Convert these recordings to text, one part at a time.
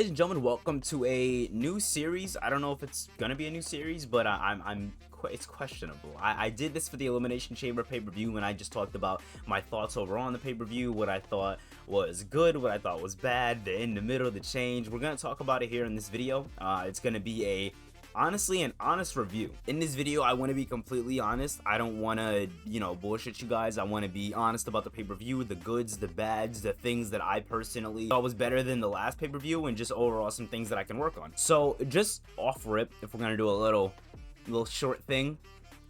Ladies and gentlemen, welcome to a new series. I don't know if it's gonna be a new series, but it's questionable. I did this for the Elimination Chamber pay-per-view when I just talked about my thoughts overall on the pay-per-view, what I thought was good, what I thought was bad, the in the middle, the change. We're gonna talk about it here in this video. It's gonna be honestly an honest review. In this video, I want to be completely honest. I don't want to, bullshit you guys. I want to be honest about the pay-per-view, the goods, the bads, the things that I personally thought was better than the last pay-per-view, and just overall some things that I can work on. So just off rip, if we're gonna do a little short thing,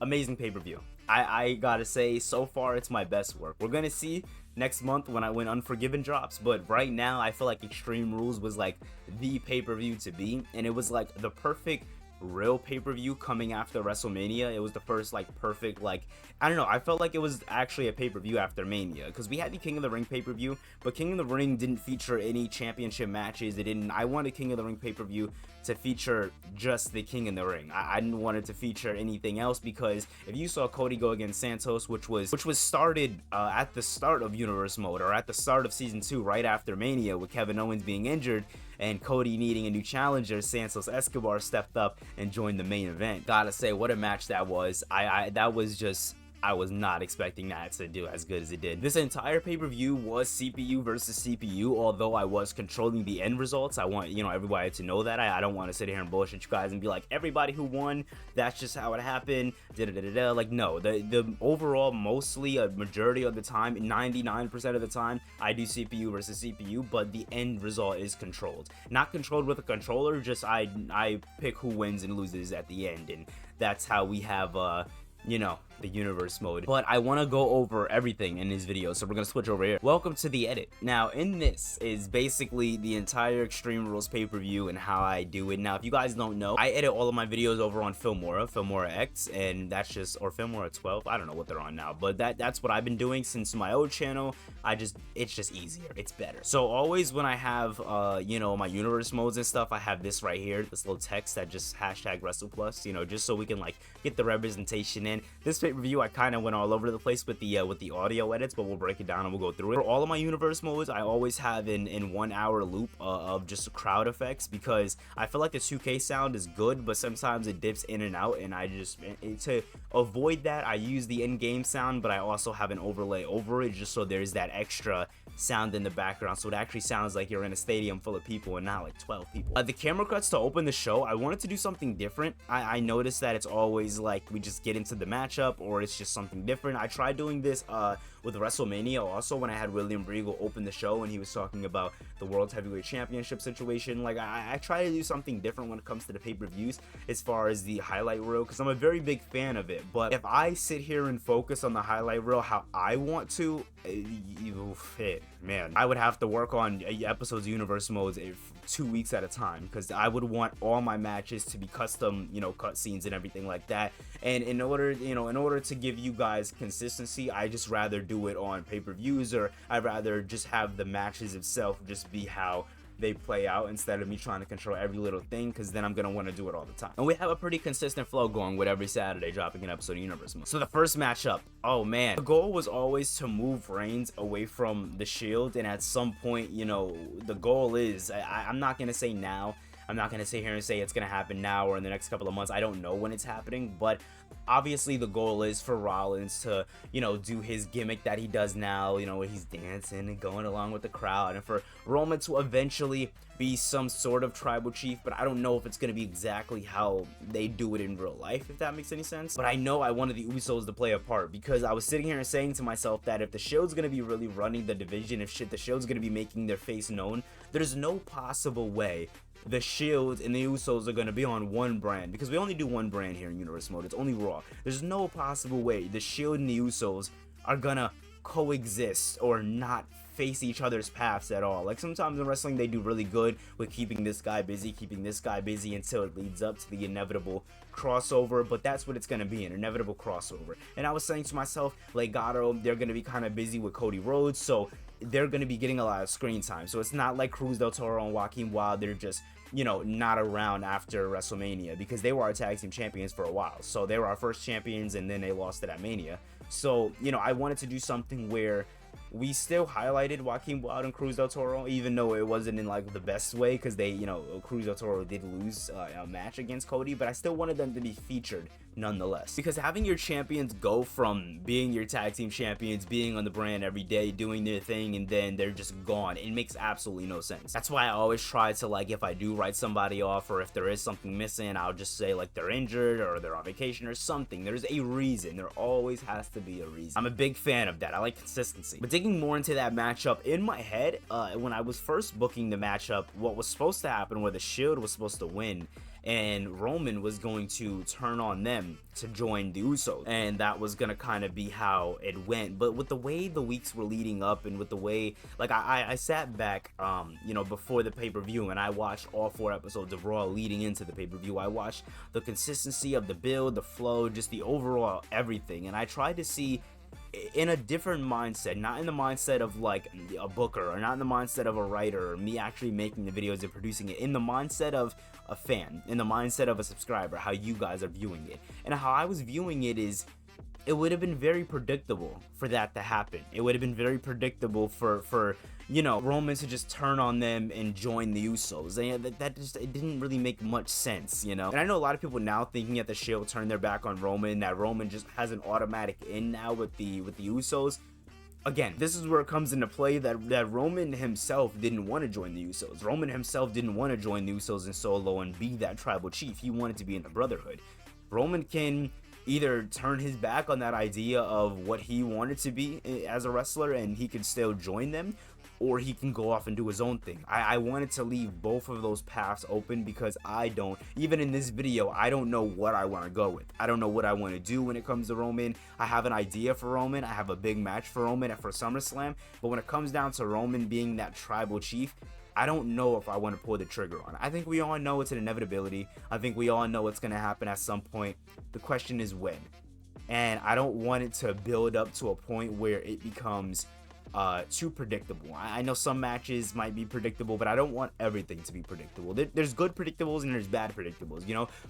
amazing pay-per-view. I gotta say, so far it's my best work. We're gonna see next month when Unforgiven drops, but right now I feel like Extreme Rules was like the pay-per-view to be, and it was like the perfect real pay-per-view coming after WrestleMania. It was the first perfect, I don't know, I felt like it was actually a pay-per-view after Mania, because we had the King of the Ring pay-per-view, but King of the Ring didn't feature any championship matches. I wanted King of the Ring pay-per-view to feature just the King of the Ring. I didn't want it to feature anything else, because if you saw Cody go against Santos, which was started at the start of Universe Mode, or at the start of Season 2, right after Mania, with Kevin Owens being injured and Cody needing a new challenger, Santos Escobar stepped up and joined the main event. Gotta say, what a match that was. I was not expecting that to do as good as it did. This entire pay-per-view was CPU versus CPU, although I was controlling the end results. I want, everybody to know that. I don't want to sit here and bullshit you guys and be like, everybody who won, that's just how it happened, da-da-da-da-da. Like, no, the overall, mostly a majority of the time, 99% of the time, I do CPU versus CPU, but the end result is controlled. Not controlled with a controller, just I pick who wins and loses at the end, and that's how we have, the universe mode. But I want to go over everything in this video, so we're gonna switch over here. Welcome to the edit. Now, in this is basically the entire Extreme Rules pay-per-view and how I do it. Now, if you guys don't know, I edit all of my videos over on Filmora X, and that's just, or Filmora 12, I don't know what they're on now, but that's what I've been doing since my old channel. It's just easier, it's better. So always when I have my universe modes and stuff, I have this right here, this little text that just #WrestlePlus, just so we can get the representation in. This pay-per-view, I kind of went all over the place with the audio edits, but we'll break it down and we'll go through it. For all of my universe modes, I always have in 1 hour loop of just crowd effects, because I feel like the 2K sound is good, but sometimes it dips in and out, and to avoid that, I use the in-game sound, but I also have an overlay over it just so there's that extra sound in the background, so it actually sounds like you're in a stadium full of people and not like 12 people. The camera cuts to open the show, I wanted to do something different. I noticed that it's always like we just get into the matchup, or it's just something different. I tried doing this with WrestleMania also, when I had William Regal open the show and he was talking about the World Heavyweight Championship situation. I try to do something different when it comes to the pay-per-views as far as the highlight reel, because I'm a very big fan of it. But if I sit here and focus on the highlight reel how I want to, man, I would have to work on episodes of universe modes 2 weeks at a time, because I would want all my matches to be custom, cutscenes and everything like that. And in order to give you guys consistency, I just rather do it on pay-per-views, or I'd rather just have the matches itself just be how they play out, instead of me trying to control every little thing, because then I'm gonna want to do it all the time. And we have a pretty consistent flow going with every Saturday dropping an episode of Universe Mode. So the first matchup, oh man, the goal was always to move Reigns away from the Shield, and at some point, the goal is, I'm not gonna say now, I'm not gonna sit here and say it's gonna happen now or in the next couple of months. I don't know when it's happening, but obviously the goal is for Rollins to, do his gimmick that he does now, where he's dancing and going along with the crowd, and for Roman to eventually be some sort of tribal chief. But I don't know if it's going to be exactly how they do it in real life, if that makes any sense. But I know I wanted the Usos to play a part, because I was sitting here and saying to myself that if the Shield's going to be really running the division, if the Shield's going to be making their face known, there's no possible way the Shield and the Usos are going to be on one brand, because we only do one brand here in Universe Mode. It's only Raw. There's no possible way the Shield and the Usos are going to coexist or not face each other's paths at all. Like, sometimes in wrestling they do really good with keeping this guy busy until it leads up to the inevitable crossover, but that's what it's going to be, an inevitable crossover. And I was saying to myself, Legado, they're going to be kind of busy with Cody Rhodes, so they're going to be getting a lot of screen time. So it's not like Cruz del Toro and Joaquin Wilde, they're just, not around after WrestleMania, because they were our tag team champions for a while. So they were our first champions, and then they lost it at Mania. So, I wanted to do something where we still highlighted Joaquin Wild and Cruz del Toro, even though it wasn't in like the best way, because they, Cruz del Toro did lose a match against Cody, but I still wanted them to be featured nonetheless, because having your champions go from being your tag team champions, being on the brand every day, doing their thing, and then they're just gone, it makes absolutely no sense. That's why I always try to, like, if I do write somebody off, or if there is something missing, I'll just say like they're injured or they're on vacation or something. There's a reason. There always has to be a reason. I'm a big fan of that. I like consistency. But digging more into that matchup, in my head, when I was first booking the matchup, what was supposed to happen, where the Shield was supposed to win and Roman was going to turn on them to join the Usos, and that was gonna kind of be how it went. But with the way the weeks were leading up, and with the way, like, I sat back before the pay-per-view, and I watched all 4 episodes of Raw leading into the pay-per-view. I watched the consistency of the build, the flow, just the overall everything, and I tried to see in a different mindset, not in the mindset of like a booker, or not in the mindset of a writer, or me actually making the videos and producing it, in the mindset of a fan, in the mindset of a subscriber, how you guys are viewing it. And how I was viewing it is, it would have been very predictable for that to happen. It would have been very predictable for Roman to just turn on them and join the Usos. And that just, it didn't really make much sense, And I know a lot of people now thinking that the Shield turned their back on Roman, that Roman just has an automatic in now with the Usos. Again, this is where it comes into play that Roman himself didn't want to join the Usos. Roman himself didn't want to join the Usos in solo and be that tribal chief. He wanted to be in the Brotherhood. Roman can either turn his back on that idea of what he wanted to be as a wrestler and he can still join them, or he can go off and do his own thing. I wanted to leave both of those paths open, because even in this video, I don't know what I want to go with. I don't know what I want to do when it comes to Roman. I have an idea for Roman. I have a big match for Roman for SummerSlam, but when it comes down to Roman being that tribal chief, I don't know if I want to pull the trigger on it. I think we all know it's an inevitability. I think we all know it's going to happen at some point. The question is when. And I don't want it to build up to a point where it becomes too predictable. I know some matches might be predictable, but I don't want everything to be predictable. There's good predictables and there's bad predictables.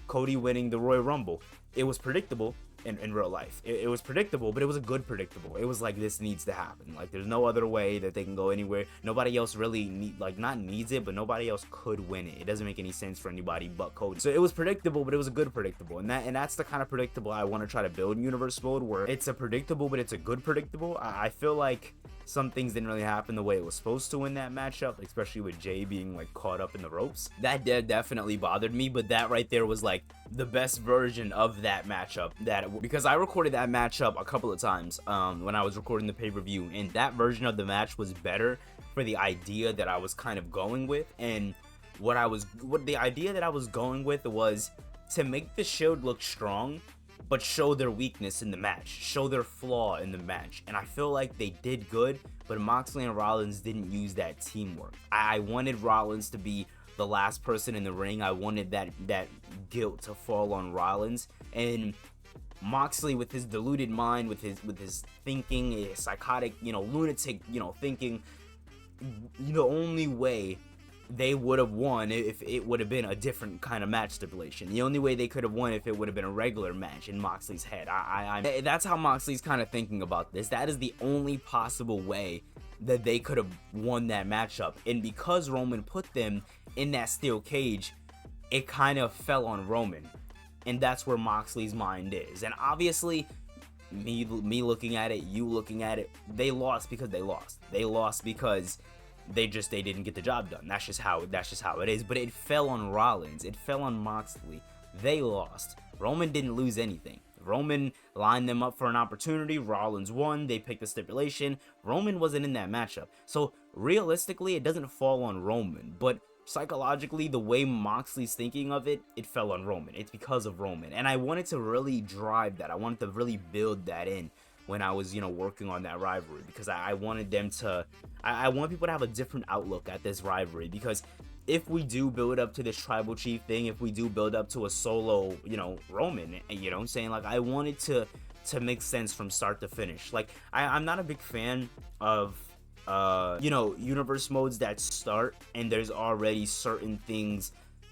Cody winning the Royal Rumble, it was predictable in real life. It was predictable, but it was a good predictable. It was like, this needs to happen. Like, there's no other way that they can go anywhere. Nobody else really not needs it, but nobody else could win it. It doesn't make any sense for anybody but Cody. So it was predictable, but it was a good predictable. And that's the kind of predictable I want to try to build in Universe Mode, where it's a predictable, but it's a good predictable. I feel like some things didn't really happen the way it was supposed to in that matchup, especially with Jay being like caught up in the ropes. That definitely bothered me, but that right there was like the best version of that matchup, because I recorded that matchup a couple of times when I was recording the pay-per-view, and that version of the match was better for the idea that I was kind of going with. And what the idea that I was going with was to make the Shield look strong, but show their weakness in the match, show their flaw in the match. And I feel like they did good, but Moxley and Rollins didn't use that teamwork. I wanted Rollins to be the last person in the ring. I wanted that guilt to fall on Rollins, and Moxley, with his deluded mind, with his thinking, his psychotic, lunatic, thinking, the only way they would have won if it would have been a different kind of match stipulation. The only way they could have won if it would have been a regular match in Moxley's head. That's how Moxley's kind of thinking about this. That is the only possible way that they could have won that matchup. And because Roman put them in that steel cage, it kind of fell on Roman. And that's where Moxley's mind is. And obviously, me looking at it, you looking at it, they lost because they lost. They lost because they didn't get the job done. That's just how it is. But it fell on Rollins. It fell on Moxley. They lost. Roman didn't lose anything. Roman lined them up for an opportunity. Rollins won. They picked the stipulation. Roman wasn't in that matchup. So realistically, it doesn't fall on Roman. But psychologically, the way Moxley's thinking of it, it fell on Roman. It's because of Roman. And I wanted to really drive that. I wanted to really build that in when I was, working on that rivalry, because I wanted them to, I want people to have a different outlook at this rivalry, because if we do build up to this tribal chief thing, if we do build up to a solo, Roman, I'm saying, like, I wanted to make sense from start to finish. Like, I'm not a big fan of, universe modes that start and there's already certain things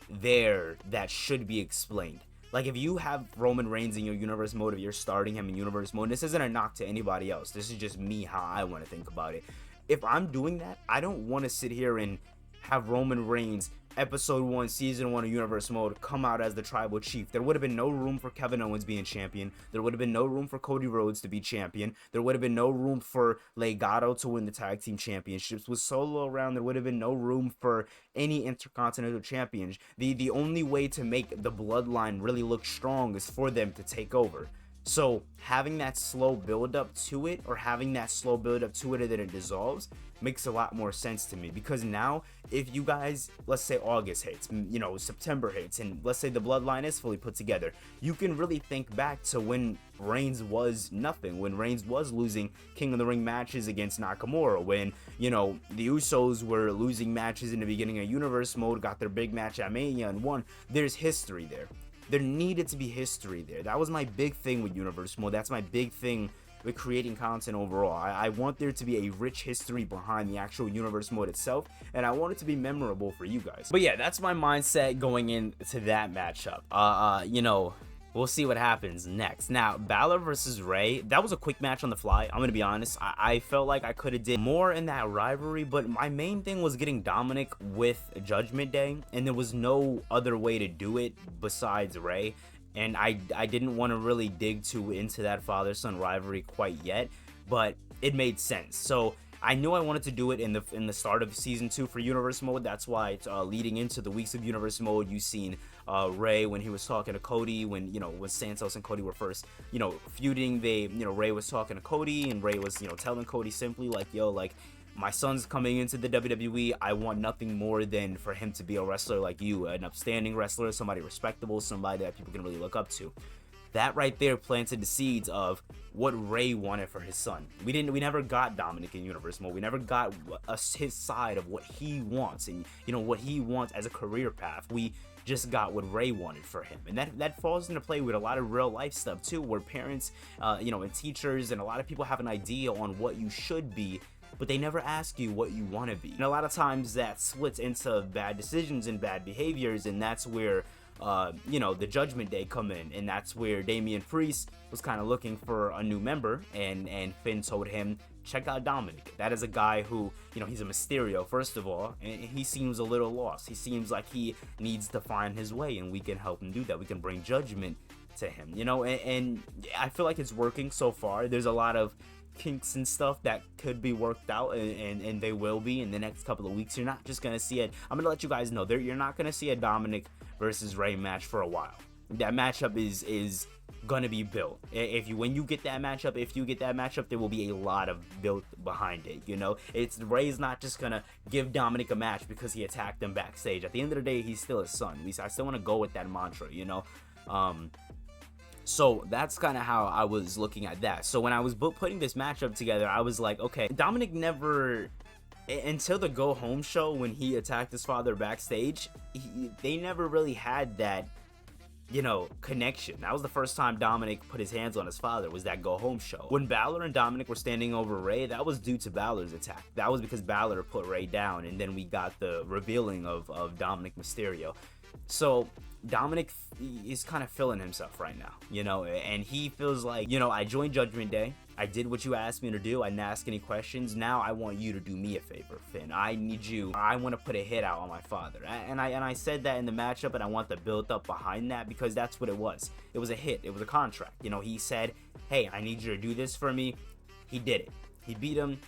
there that should be explained. Like, if you have Roman Reigns in your universe mode, if you're starting him in universe mode, this isn't a knock to anybody else. This is just me, how I want to think about it. If I'm doing that, I don't want to sit here and have Roman Reigns episode 1 season 1 of universe mode come out as the tribal chief. There would have been no room for Kevin Owens being champion. There would have been no room for Cody Rhodes to be champion. There would have been no room for Legado to win the tag team championships. With Solo around, there would have been no room for any intercontinental champions. The only way to make the bloodline really look strong is for them to take over. So having that slow build up to it, or having that slow build up to it and then it dissolves, makes a lot more sense to me. Because now, if you guys, let's say August hits, September hits, and let's say the bloodline is fully put together, you can really think back to when Reigns was nothing, when Reigns was losing King of the Ring matches against Nakamura, when, the Usos were losing matches in the beginning of universe mode, got their big match at Mania and won. There's history there. There needed to be history there. That was my big thing with universe mode. That's my big thing with creating content overall. I want there to be a rich history behind the actual universe mode itself, and I want it to be memorable for you guys. But yeah, that's my mindset going into that matchup. We'll see what happens next. Now, Balor versus Rey, that was a quick match on the fly. I'm gonna be honest. I felt like I could have did more in that rivalry, but my main thing was getting Dominic with Judgment Day, and there was no other way to do it besides Rey. And I didn't want to really dig too into that father-son rivalry quite yet, but it made sense. So I knew I wanted to do it in the start of season 2 for universe mode. That's why it's leading into the weeks of universe mode. You've seen Rey when he was talking to Cody, when Santos and Cody were first feuding. Rey was talking to Cody, and Rey was telling Cody simply like, yo, like, my son's coming into the WWE. I want nothing more than for him to be a wrestler like you, an upstanding wrestler, somebody respectable, somebody that people can really look up to. That right there planted the seeds of what Rey wanted for his son. We never got Dominic in universe mode. We never got his side of what he wants, and what he wants as a career path. We just got what Rey wanted for him, and that falls into play with a lot of real life stuff too, where parents, and teachers, and a lot of people have an idea on what you should be, but they never ask you what you want to be. And a lot of times that splits into bad decisions and bad behaviors, and that's where the Judgment Day come in, and that's where Damian Priest was kind of looking for a new member, and Finn told him, check out Dominic. That is a guy who, he's a Mysterio, first of all, and he seems a little lost. He seems like he needs to find his way, and we can help him do that. We can bring judgment to him, and I feel like it's working so far. There's a lot of kinks and stuff that could be worked out, and they will be in the next couple of weeks. You're not just gonna see it. I'm gonna let you guys know, you're not gonna see a Dominic versus Rey match for a while. That matchup is gonna be built. When you get that matchup, there will be a lot of built behind it. Rey's not just gonna give Dominic a match because he attacked him backstage. At the end of the day, he's still his son. At least I still want to go with that mantra. So that's kind of how I was looking at that. So when I was putting this matchup together, I was like, okay, Dominic never, until the Go Home show when he attacked his father backstage, they never really had that, connection. That was the first time Dominic put his hands on his father, was that Go Home show. When Balor and Dominic were standing over Rey, that was due to Balor's attack. That was because Balor put Rey down, and then we got the revealing of Dominic Mysterio. So Dominic is kind of feeling himself right now, and he feels like, I joined Judgment Day. I did what you asked me to do. I didn't ask any questions. Now I want you to do me a favor, Finn. I need you. I want to put a hit out on my father. And I said that in the matchup, and I want the build up behind that, because that's what it was. It was a hit. It was a contract. He said, hey, I need you to do this for me. He did it. He beat him.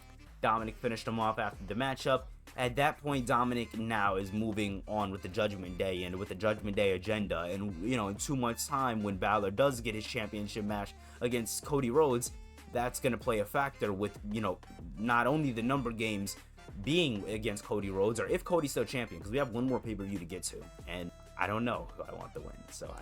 Dominic finished him off after the matchup. At that point, Dominic now is moving on with the Judgment Day and with the Judgment Day agenda. And, in 2 months' time, when Balor does get his championship match against Cody Rhodes, that's going to play a factor with, not only the number games being against Cody Rhodes, or if Cody's still champion, because we have one more pay-per-view to get to. And I don't know who I want to win, so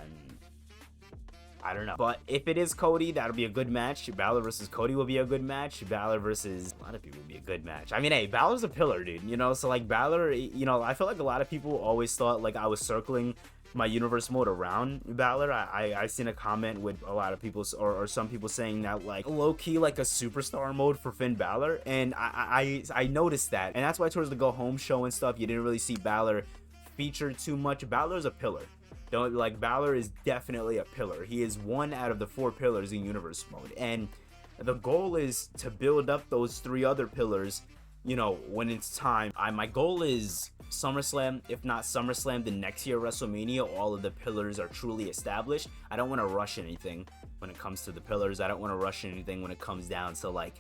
I don't know. But if it is Cody, that'll be a good match. Balor versus Cody will be a good match. Balor versus a lot of people will be a good match. I mean, hey, Balor's a pillar, dude. So like Balor, I feel like a lot of people always thought like I was circling my universe mode around Balor. I seen a comment with a lot of people, or some people saying that like low-key like a superstar mode for Finn Balor, and I noticed that, and that's why towards the Go Home show and stuff, you didn't really see Balor featured too much. Balor's a pillar. Don't like Balor is definitely a pillar. He is one out of the 4 pillars in universe mode, and the goal is to build up those 3 other pillars, you know, when it's time. My goal is SummerSlam. If not SummerSlam, the next year WrestleMania, all of the pillars are truly established. I don't want to rush anything when it comes to the pillars. I don't want to rush anything when it comes down to like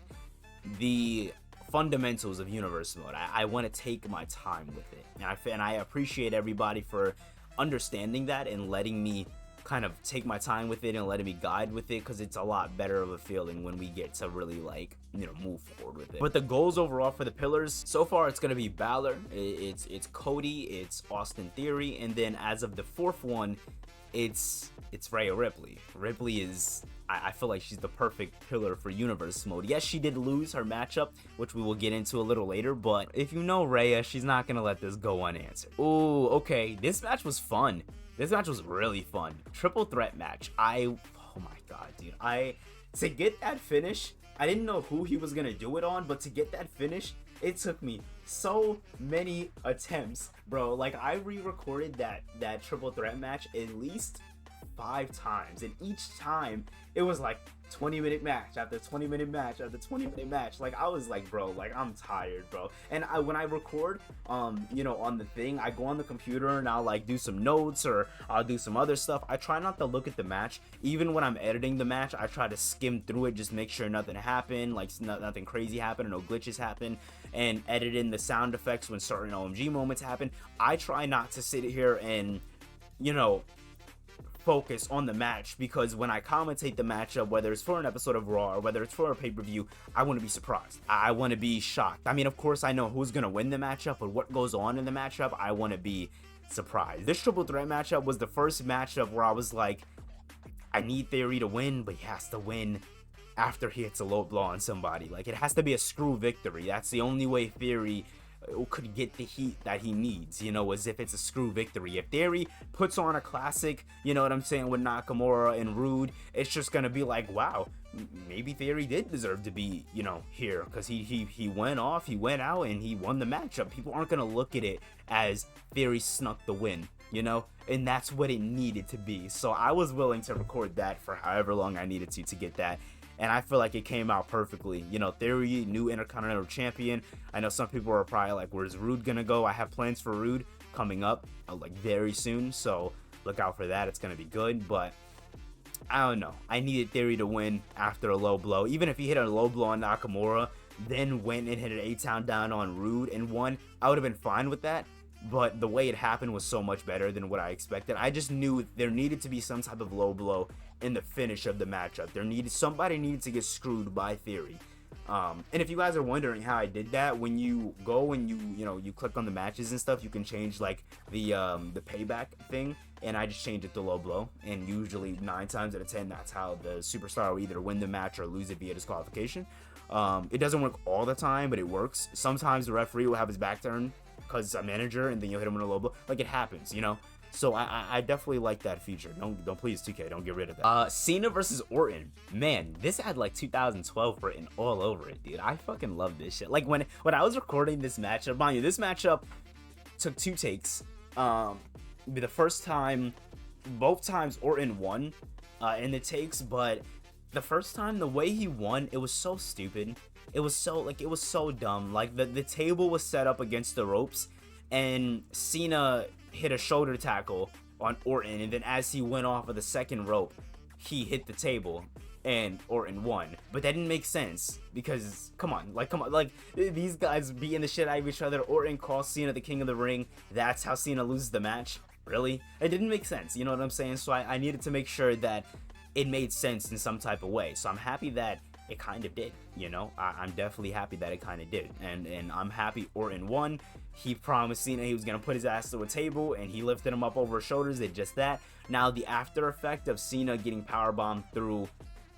the fundamentals of universe mode. I want to take my time with it, and I appreciate everybody for understanding that and letting me kind of take my time with it and letting me guide with it, because it's a lot better of a feeling when we get to really like, you know, move forward with it. But the goals overall for the pillars so far, it's gonna be Balor, it's Cody, it's Austin Theory, and then as of the 4th one, it's Rhea Ripley. Ripley is, I feel like she's the perfect pillar for universe mode. Yes, she did lose her matchup, which we will get into a little later, but if you know Rhea, she's not gonna let this go unanswered. Ooh, okay, this match was fun. This match was really fun. Triple threat match. Oh my god, dude. To get that finish, I didn't know who he was gonna do it on, but to get that finish, it took me so many attempts, bro. Like, I re-recorded that triple threat match at least 5 times, and each time it was like 20-minute match after 20-minute match after 20-minute match. Like, I was like, bro, like, I'm tired, bro. And when I record, you know, on the thing, I go on the computer and I'll like do some notes, or I'll do some other stuff. I try not to look at the match. Even when I'm editing the match, I try to skim through it, just make sure nothing happened, like nothing crazy happened, or no glitches happen, and edit in the sound effects when certain OMG moments happen. I try not to sit here and, you know, focus on the match, because when I commentate the matchup, whether it's for an episode of Raw or whether it's for a pay-per-view, I want to be surprised. I want to be shocked. I mean, of course, I know who's going to win the matchup, but what goes on in the matchup, I want to be surprised. This triple threat matchup was the first matchup where I was like, I need Theory to win, but he has to win after he hits a low blow on somebody. Like, it has to be a screw victory. That's the only way Theory could get the heat that he needs, you know, as if it's a screw victory. If Theory puts on a classic, you know what I'm saying, with Nakamura and Rude, it's just gonna be like, wow, maybe Theory did deserve to be, you know, here, because he went off, he went out, and he won the matchup. People aren't gonna look at it as Theory snuck the win, you know, and that's what it needed to be. So I was willing to record that for however long I needed to get that. And I feel like it came out perfectly. You know, Theory, new Intercontinental Champion. I know some people are probably like, where's Rude gonna go? I have plans for Rude coming up, like, very soon. So look out for that. It's gonna be good. But I don't know. I needed Theory to win after a low blow. Even if he hit a low blow on Nakamura, then went and hit an 8-count down on Rude and won, I would have been fine with that. But the way it happened was so much better than what I expected. I just knew there needed to be some type of low blow in the finish of the matchup. Somebody needed to get screwed by Theory. And if you guys are wondering how I did that, when you go and you click on the matches and stuff, you can change like the payback thing, and I just changed it to low blow. And usually 9 times out of 10, that's how the superstar will either win the match or lose it via disqualification. It doesn't work all the time, but it works. Sometimes the referee will have his back turned because it's a manager, and then you'll hit him with a low blow. Like, it happens, you know. So I definitely like that feature. Don't please 2K, don't get rid of that. Cena versus Orton. Man, this had like 2012 written all over it, dude. I fucking love this shit. Like, when I was recording this matchup, mind you, this matchup took 2 takes. The first time, both times Orton won in the takes, but the first time, the way he won, it was so stupid. It was so dumb. Like, the table was set up against the ropes, and Cena hit a shoulder tackle on Orton, and then as he went off of the second rope, he hit the table, and Orton won. But that didn't make sense, because come on, like these guys beating the shit out of each other. Orton calls Cena the king of the ring. That's how Cena loses the match. Really? It didn't make sense, you know what I'm saying? So I needed to make sure that it made sense in some type of way. So I'm happy that it kind of did, you know. I'm definitely happy that it kind of did, and I'm happy Orton won. He promised Cena he was gonna put his ass to a table, and he lifted him up over his shoulders. Did just that. Now the after effect of Cena getting powerbombed through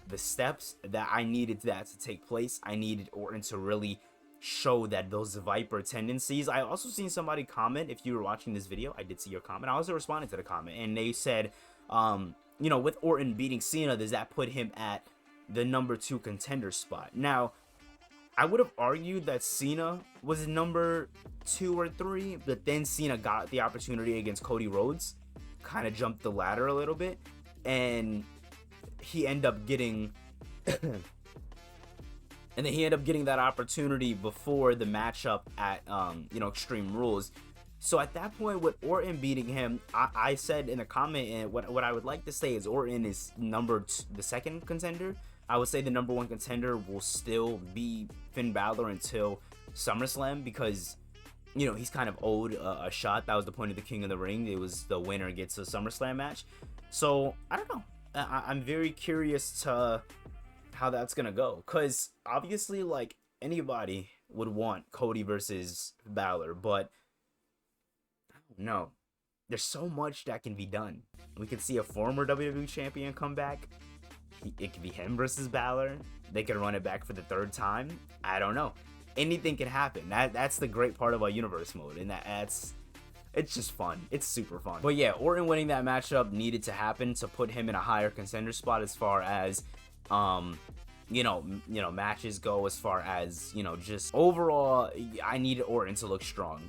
the steps, that I needed that to take place. I needed Orton to really show that those Viper tendencies. I also seen somebody comment, if you were watching this video, I did see your comment. I also responded to the comment, and they said, you know, with Orton beating Cena, does that put him at the number 2 contender spot? Now, I would have argued that Cena was number 2 or 3, but then Cena got the opportunity against Cody Rhodes, kind of jumped the ladder a little bit, and he ended up getting and then he ended up getting that opportunity before the matchup at Extreme Rules. So at that point, with Orton beating him, I said in a comment, and what I would like to say is Orton is the second contender. I would say the number one contender will still be Finn Balor until SummerSlam, because he's kind of owed a shot. That was the point of the King of the Ring. It was the winner gets a SummerSlam match. So I don't know. I'm very curious to how that's gonna go, because obviously, like, anybody would want Cody versus Balor, but I don't know. There's so much that can be done. We could see a former WWE champion come back. It could be him versus Balor. They could run it back for the third time. I don't know. Anything can happen. That's the great part about Universe Mode, and it's just fun. It's super fun. But yeah, Orton winning that matchup needed to happen to put him in a higher contender spot as far as matches go, as far as just overall. I needed Orton to look strong.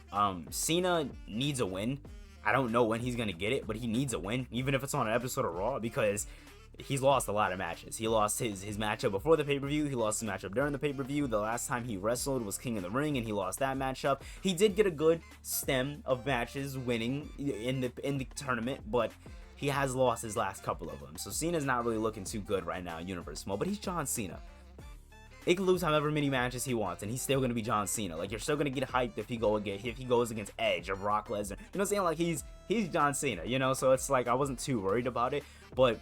Cena needs a win. I don't know when he's gonna get it, but he needs a win, even if it's on an episode of Raw, because he's lost a lot of matches. He lost his matchup before the pay-per-view. He lost his matchup during the pay-per-view. The last time he wrestled was King of the Ring, and he lost that matchup. He did get a good stem of matches winning in the tournament, but he has lost his last couple of them. So Cena's not really looking too good right now in Universe Mode, but he's John Cena. He can lose however many matches he wants, and he's still gonna be John Cena. Like, you're still gonna get hyped if he goes against Edge or Brock Lesnar. You know what I'm saying? Like, he's John Cena. So it's like I wasn't too worried about it, but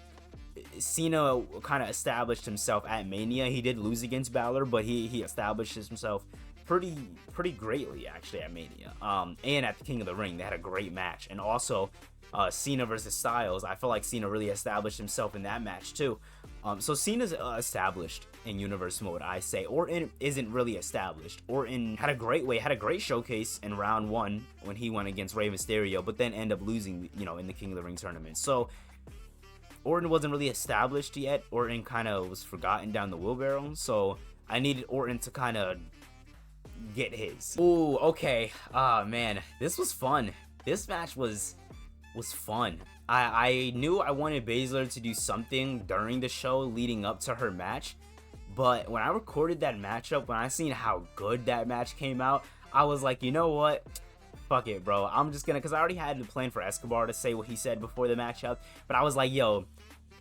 Cena kind of established himself at Mania. He did lose against Balor, but he established himself pretty greatly actually at Mania. And at the King of the Ring, they had a great match. And also Cena versus Styles, I feel like Cena really established himself in that match too. So Cena's established in Universe Mode, I say. Orton isn't really established. Orton had a great showcase in round 1 when he went against Rey Mysterio, but then ended up losing, in the King of the Ring tournament. So Orton wasn't really established yet. Orton kind of was forgotten down the wheelbarrow, so I needed Orton to kind of get his. Ooh, okay. Man, this was fun. This match was fun. I knew I wanted Baszler to do something during the show leading up to her match, but when I recorded that matchup, when I seen how good that match came out, I was like, you know what? Fuck it, bro. I'm just gonna, because I already had the plan for Escobar to say what he said before the matchup, but I was like, yo,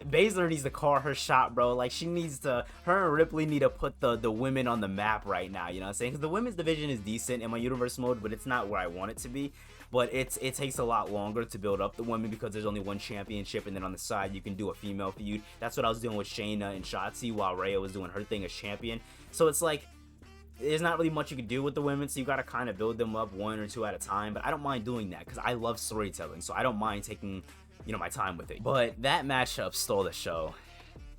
Baszler needs to call her shot, bro. Like, her and Ripley need to put the women on the map right now, you know what I'm saying? Because the women's division is decent in my Universe Mode, but it's not where I want it to be. But it takes a lot longer to build up the women because there's only one championship, and then on the side you can do a female feud. That's what I was doing with Shayna and Shotzi while Rhea was doing her thing as champion. So it's like, there's not really much you can do with the women, so you gotta kind of build them up one or two at a time. But I don't mind doing that because I love storytelling, so I don't mind taking my time with it. But that matchup stole the show.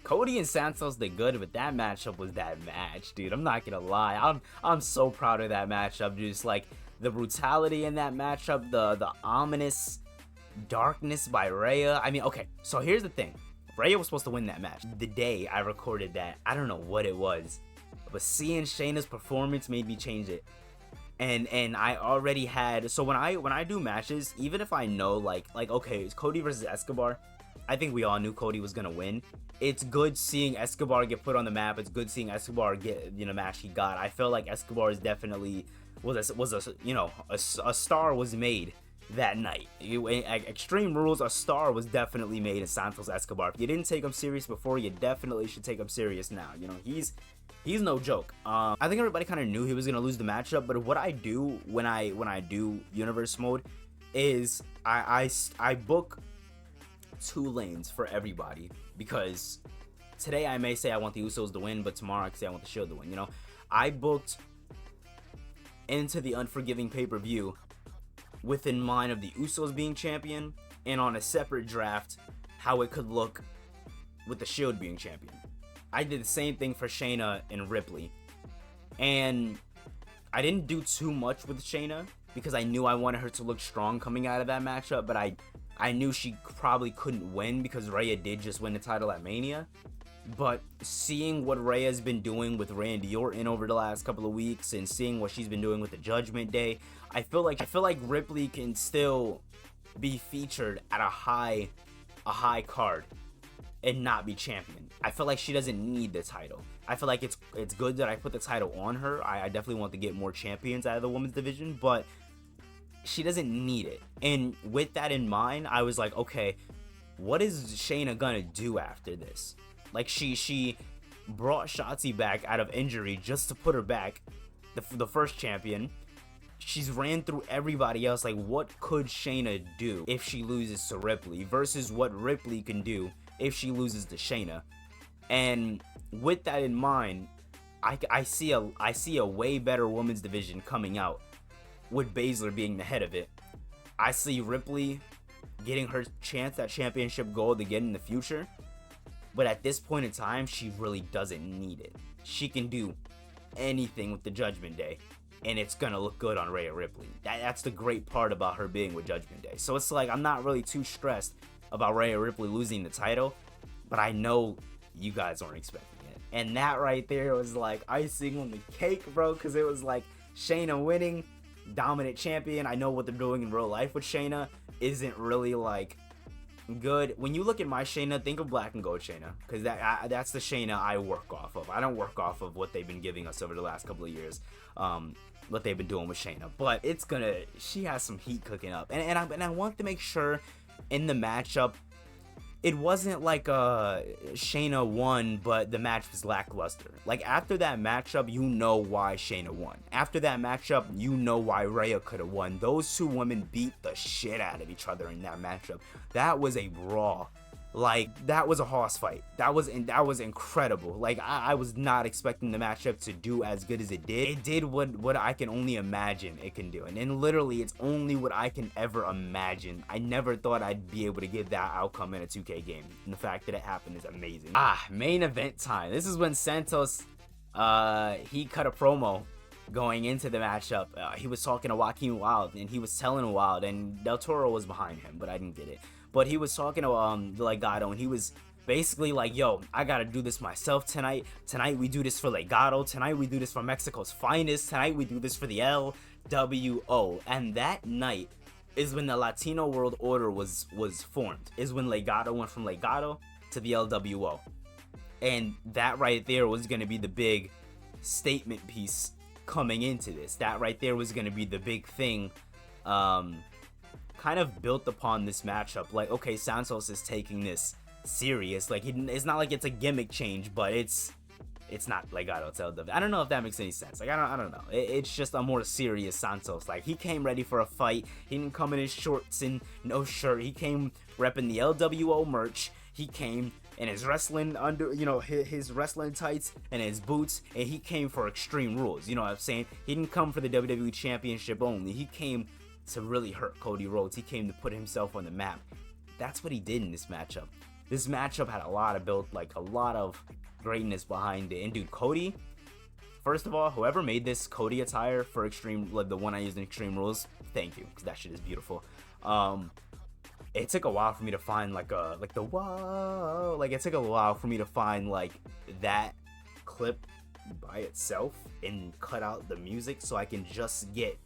Cody and Santos did good, but that matchup was that match, dude. I'm not gonna lie. I'm so proud of that matchup. Just like the brutality in that matchup, the ominous darkness by Rhea. I mean, okay, so here's the thing. Rhea was supposed to win that match. The day I recorded that, I don't know what it was, but seeing Shayna's performance made me change it. And I already had, so when I do matches, even if I know like okay, it's Cody versus Escobar, I think we all knew Cody was gonna win. It's good seeing Escobar get put on the map. It's good seeing Escobar get match he got. I feel like Escobar is definitely a star was made that night. Extreme Rules, a star was definitely made in Santos Escobar. If you didn't take him serious before, you definitely should take him serious now. He's no joke. I think everybody kind of knew he was gonna lose the matchup, but what I do when I do Universe Mode is I book 2 lanes for everybody, because today I may say I want the Usos to win, but tomorrow I can say I want the Shield to win. I booked into the Unforgiving pay-per-view with in mind of the Usos being champion, and on a separate draft how it could look with the Shield being champion. I did the same thing for Shayna and Ripley, and I didn't do too much with Shayna because I knew I wanted her to look strong coming out of that matchup, but I knew she probably couldn't win because Rhea did just win the title at Mania. But seeing what Rhea's been doing with Randy Orton over the last couple of weeks, and seeing what she's been doing with the Judgment Day, I feel like Ripley can still be featured at a high card and not be champion. I feel like she doesn't need the title. I feel like it's good that I put the title on her. I definitely want to get more champions out of the women's division, but she doesn't need it. And with that in mind, I was like, okay, what is Shayna gonna do after this? Like, she brought Shotzi back out of injury just to put her back, the first champion. She's ran through everybody else. Like, what could Shayna do if she loses to Ripley versus what Ripley can do if she loses to Shayna? And with that in mind, I see a way better women's division coming out with Baszler being the head of it. I see Ripley getting her chance at championship gold again in the future, but at this point in time, she really doesn't need it. She can do anything with the Judgment Day, and it's gonna look good on Rhea Ripley. That's the great part about her being with Judgment Day. So it's like, I'm not really too stressed about Rhea Ripley losing the title, but I know you guys aren't expecting it. And that right there was like icing on the cake, bro, because it was like Shayna winning, dominant champion. I know what they're doing in real life with Shayna isn't really like good. When you look at my Shayna, think of Black and Gold Shayna, because that's the Shayna I work off of. I don't work off of what they've been giving us over the last couple of years, what they've been doing with Shayna. But she has some heat cooking up, and I want to make sure in the matchup, it wasn't like Shayna won, but the match was lackluster. Like, after that matchup, you know why Shayna won. After that matchup, you know why Rhea could have won. Those two women beat the shit out of each other in that matchup. That was a brawl. Like, that was a hoss fight. That was incredible. Like, I was not expecting the matchup to do as good as it did. It did what I can only imagine it can do. And then literally, it's only what I can ever imagine. I never thought I'd be able to get that outcome in a 2K game. And the fact that it happened is amazing. Main event time. This is when Santos, he cut a promo going into the matchup. He was talking to Joaquin Wilde, and he was telling Wilde, and Del Toro was behind him, but I didn't get it. But he was talking to Legado, and he was basically like, yo, I gotta do this myself tonight. Tonight we do this for Legado. Tonight we do this for Mexico's finest. Tonight we do this for the LWO. And that night is when the Latino World Order was formed. Is when Legado went from Legado to the LWO. And that right there was gonna be the big statement piece coming into this. That right there was gonna be the big thing. Kind of built upon this matchup. Like, okay, Santos is taking this serious. Like, it's not like it's a gimmick change, but it's not Legado, it's LW. I don't know if that makes any sense. Like, I don't know. It's just a more serious Santos. Like, he came ready for a fight. He didn't come in his shorts and no shirt. He came repping the LWO merch. He came in his wrestling his wrestling tights and his boots, and he came for Extreme Rules. You know what I'm saying? He didn't come for the WWE Championship only. He came to really hurt Cody Rhodes. He came to put himself on the map. That's what he did in this matchup. This matchup had a lot of build, like a lot of greatness behind it. And dude, Cody, first of all, whoever made this Cody attire for Extreme, like the one I used in Extreme Rules, thank you, because that shit is beautiful. It took a while for me to find like the whoa, like it took a while for me to find like that clip by itself and cut out the music so I can just get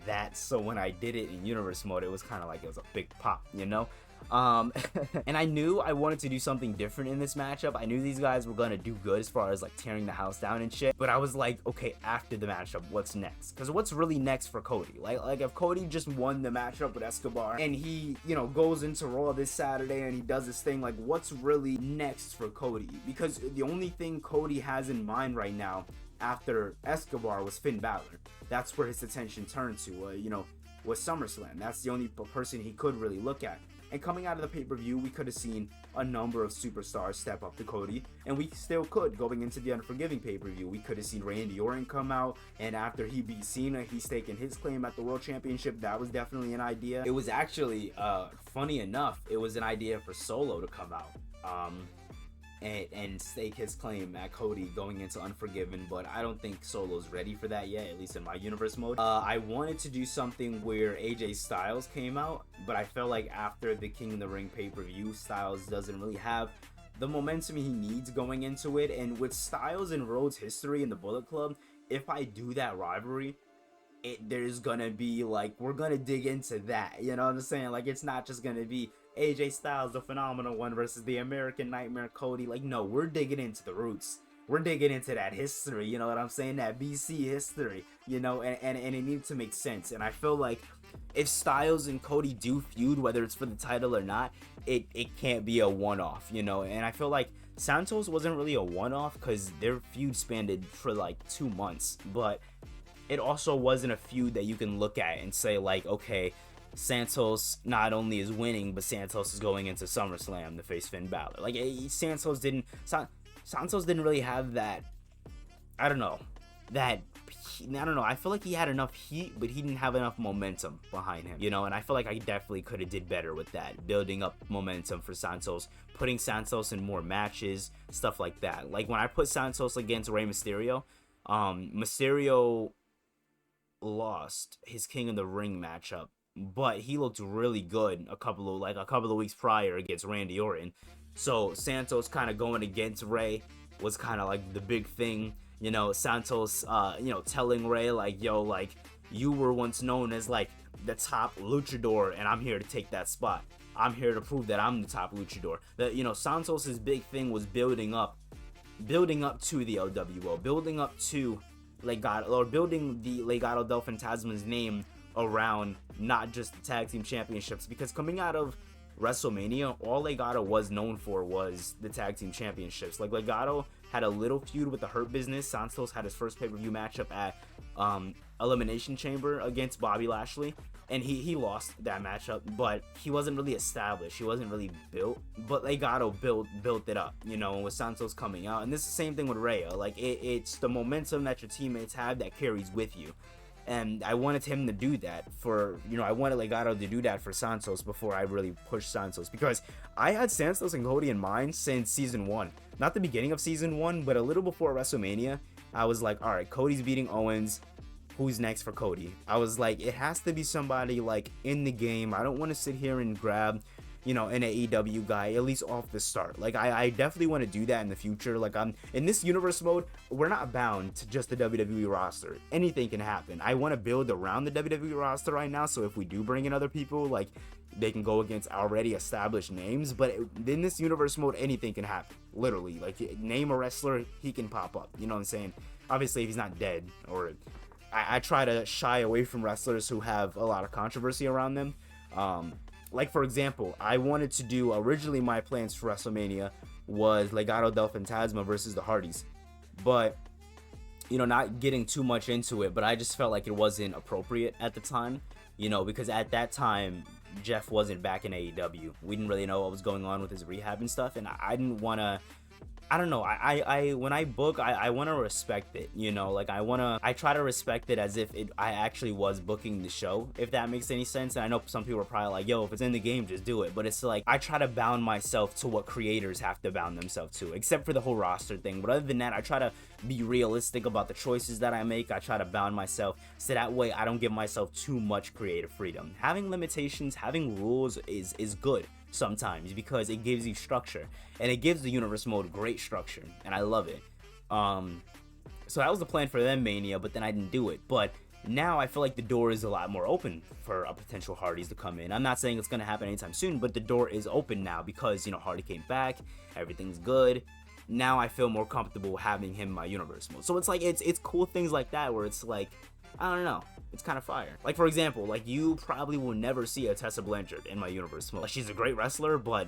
that. So when I did it in universe mode, it was kind of like it was a big pop, you know. And I knew I wanted to do something different in this matchup. I knew these guys were gonna do good as far as like tearing the house down and shit, but I was like, okay, after the matchup, what's next? Because what's really next for Cody? Like if Cody just won the matchup with Escobar and he, you know, goes into Raw this Saturday and he does this thing, like what's really next for Cody? Because the only thing Cody has in mind right now after Escobar was Finn Balor. That's where his attention turned to, was SummerSlam. That's the only person he could really look at. And coming out of the pay-per-view, we could have seen a number of superstars step up to Cody, and we still could. Going into the Unforgiving pay-per-view, we could have seen Randy Orton come out, and after he beat Cena, he's taking his claim at the World Championship. That was definitely an idea. It was actually, funny enough, it was an idea for Solo to come out. And stake his claim at Cody going into Unforgiven, but I don't think Solo's ready for that yet, at least in my universe mode. I wanted to do something where AJ Styles came out, but I felt like after the King of the Ring pay-per-view, Styles doesn't really have the momentum he needs going into it, and with Styles and Rhodes' history in the Bullet Club, if I do that rivalry, there's gonna be like, we're gonna dig into that, you know what I'm saying? Like, it's not just gonna be AJ Styles, the phenomenal one, versus the American Nightmare Cody. Like, no, we're digging into the roots, we're digging into that history, you know what I'm saying, that BC history, you know, and it needs to make sense. And I feel like if Styles and Cody do feud, whether it's for the title or not, it can't be a one-off, you know. And I feel like Santos wasn't really a one-off because their feud spanned for like 2 months, but it also wasn't a feud that you can look at and say like, okay, Santos not only is winning, but Santos is going into SummerSlam to face Finn Balor. Like, Santos didn't really have that. I don't know. I feel like he had enough heat, but he didn't have enough momentum behind him, you know. And I feel like I definitely could have did better with that, building up momentum for Santos, putting Santos in more matches, stuff like that. Like when I put Santos against Rey Mysterio, Mysterio lost his King of the Ring matchup, but he looked really good a couple of weeks prior against Randy Orton. So Santos kind of going against Ray was kind of like the big thing, you know. Santos telling Ray like, yo, like, you were once known as like the top luchador, and I'm here to take that spot. I'm here to prove that I'm the top luchador. That, you know, Santos's big thing was building up to the LWO, building up to Legado, or building the Legado del Fantasma's name around not just the tag team championships, because coming out of WrestleMania, all Legado was known for was the tag team championships. Like, Legado had a little feud with the Hurt Business. Santos had his first pay-per-view matchup at Elimination Chamber against Bobby Lashley, and he lost that matchup, but he wasn't really established, he wasn't really built. But Legado built it up, you know, with Santos coming out. And this is the same thing with Rhea. Like, it's the momentum that your teammates have that carries with you. And I wanted him to do that I wanted Legado to do that for Santos before I really pushed Santos, because I had Santos and Cody in mind since season 1. Not the beginning of season 1, but a little before WrestleMania. I was like, all right, Cody's beating Owens. Who's next for Cody? I was like, it has to be somebody like in the game. I don't want to sit here and grab, you know, an AEW guy, at least off the start. Like, I definitely want to do that in the future. Like, in this universe mode, we're not bound to just the WWE roster. Anything can happen. I want to build around the WWE roster right now, so if we do bring in other people, like, they can go against already established names. But in this universe mode, anything can happen. Literally. Like, name a wrestler, he can pop up. You know what I'm saying? Obviously, if he's not dead, or I try to shy away from wrestlers who have a lot of controversy around them. Like, for example, I wanted to do, originally my plans for WrestleMania was Legado del Fantasma versus the Hardys. But, you know, not getting too much into it, but I just felt like it wasn't appropriate at the time, you know, because at that time, Jeff wasn't back in AEW. We didn't really know what was going on with his rehab and stuff, and I didn't want to, I don't know, I when I book, I want to respect it, you know. Like, I try to respect it as if I actually was booking the show, if that makes any sense. And I know some people are probably like, yo, if it's in the game, just do it. But it's like, I try to bound myself to what creators have to bound themselves to, except for the whole roster thing. But other than that, I try to be realistic about the choices that I make. I try to bound myself so that way I don't give myself too much creative freedom. Having limitations, having rules is good sometimes, because it gives you structure, and it gives the universe mode great structure, and I love it. So that was the plan for them Mania, but then I didn't do it. But now I feel like the door is a lot more open for a potential Hardys to come in. I'm not saying it's gonna happen anytime soon, but the door is open now because, you know, Hardy came back, everything's good. Now I feel more comfortable having him in my universe mode. So it's like, it's cool things like that where it's like, I don't know, it's kind of fire. Like, for example, like, you probably will never see a Tessa Blanchard in my universe mode. Like, she's a great wrestler, but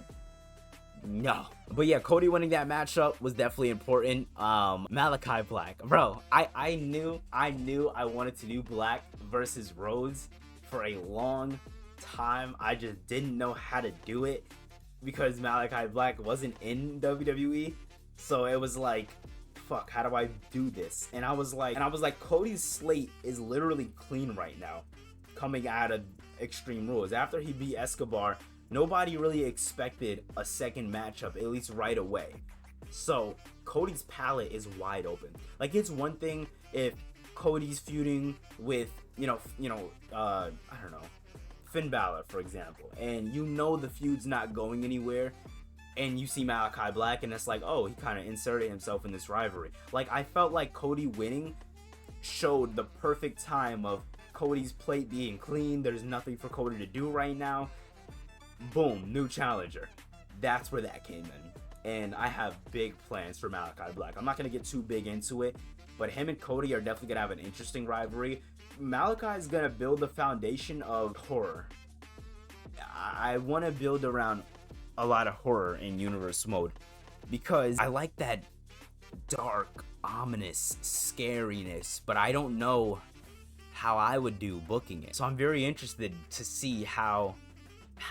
no. But yeah, Cody winning that matchup was definitely important. Malachi Black, bro, I knew I wanted to do Black versus Rhodes for a long time. I just didn't know how to do it because Malachi Black wasn't in WWE. So it was like, fuck, how do I do this? And I was like, Cody's slate is literally clean right now coming out of Extreme Rules. After he beat Escobar, nobody really expected a second matchup, at least right away. So Cody's palette is wide open. Like, it's one thing if Cody's feuding with, I don't know, Finn Balor, for example, and you know the feud's not going anywhere, and you see Malachi Black, and it's like, oh, he kind of inserted himself in this rivalry. Like, I felt like Cody winning showed the perfect time of Cody's plate being clean. There's nothing for Cody to do right now. Boom, new challenger. That's where that came in. And I have big plans for Malachi Black. I'm not going to get too big into it, but him and Cody are definitely going to have an interesting rivalry. Malachi is going to build the foundation of horror. I want to build around a lot of horror in universe mode because I like that dark, ominous scariness, but I don't know how I would do booking it. So I'm very interested to see how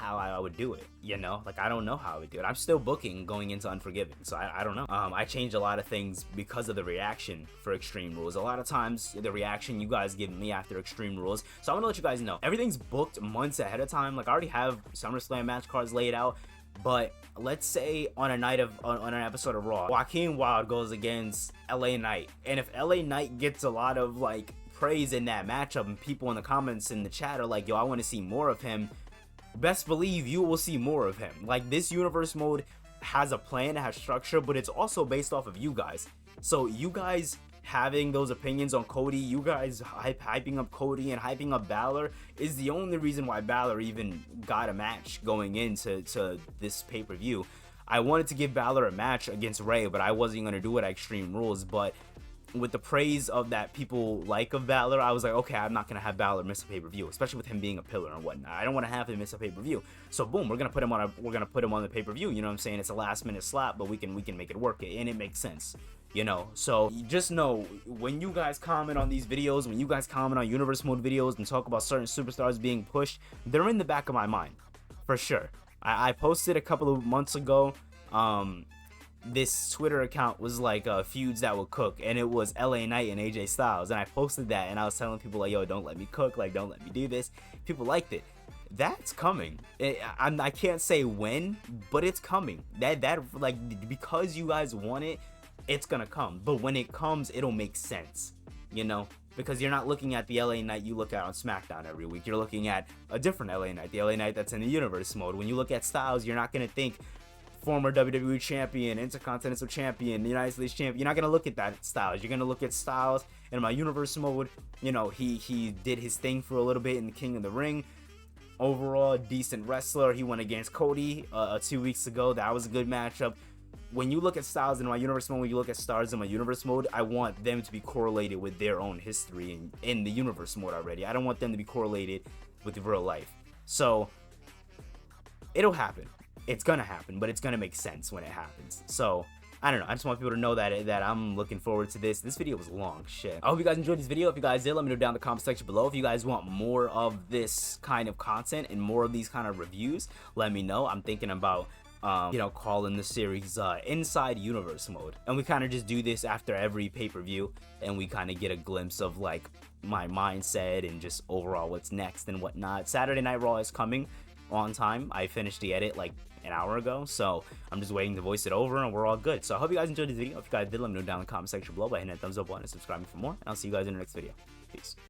I would do it, you know? Like, I don't know how I would do it. I'm still booking going into Unforgiven, so I don't know. I changed a lot of things because of the reaction for Extreme Rules. A lot of times, the reaction you guys give me after Extreme Rules. So I'm gonna let you guys know, everything's booked months ahead of time. Like, I already have SummerSlam match cards laid out, but let's say on an episode of Raw, Joaquin Wilde goes against LA Knight, and if LA Knight gets a lot of, like, praise in that matchup, and people in the comments in the chat are like, yo, I want to see more of him, best believe you will see more of him. Like, this universe mode has a plan, it has structure, but it's also based off of you guys. So you guys having those opinions on Cody, you guys hyping up Cody and hyping up Balor is the only reason why Balor even got a match going into this pay-per-view. I wanted to give Balor a match against Ray, but I wasn't going to do it at Extreme Rules. But with the praise of that people like of Balor, I was like, okay, I'm not gonna have Balor miss a pay-per-view, especially with him being a pillar and whatnot. I don't want to have him miss a pay-per-view. So boom, we're gonna put him on the pay-per-view. You know what I'm saying? It's a last-minute slap, but we can make it work, and it makes sense. You know, so you just know when you guys comment on these videos, when you guys comment on universe mode videos and talk about certain superstars being pushed, they're in the back of my mind for sure. I posted a couple of months ago. This Twitter account was like feuds that would cook, and it was LA Knight and AJ Styles, and I posted that, and I was telling people like, yo, don't let me cook, like, don't let me do this. People liked it. That's coming. I can't say when, but it's coming. That like, because you guys want it, it's gonna come. But when it comes, it'll make sense, you know, because you're not looking at the LA Knight you look at on SmackDown every week. You're looking at a different LA Knight, the LA Knight that's in the universe mode. When you look at Styles, you're not gonna think former WWE champion, Intercontinental champion, United States champion. You're not gonna look at that Styles. You're gonna look at Styles in my universe mode. You know, he did his thing for a little bit in the King of the Ring. Overall, decent wrestler. He went against Cody 2 weeks ago. That was a good matchup. When you look at Styles in my universe mode, when you look at stars in my universe mode, I want them to be correlated with their own history in the universe mode already. I don't want them to be correlated with real life. So it'll happen. It's gonna happen, but it's gonna make sense when it happens. So I don't know. I just want people to know that I'm looking forward to this. This video was long, shit. I hope you guys enjoyed this video. If you guys did, let me know down in the comment section below. If you guys want more of this kind of content and more of these kind of reviews, let me know. I'm thinking about you know, calling the series Inside Universe Mode, and we kind of just do this after every pay-per-view, and we kind of get a glimpse of like my mindset and just overall what's next and whatnot. Saturday Night Raw is coming on time. I finished the edit like an hour ago, so I'm just waiting to voice it over, and we're all good. So I hope you guys enjoyed this video. If you guys did, let me know down in the comment section below by hitting that thumbs up button and subscribing for more, and I'll see you guys in the next video. Peace.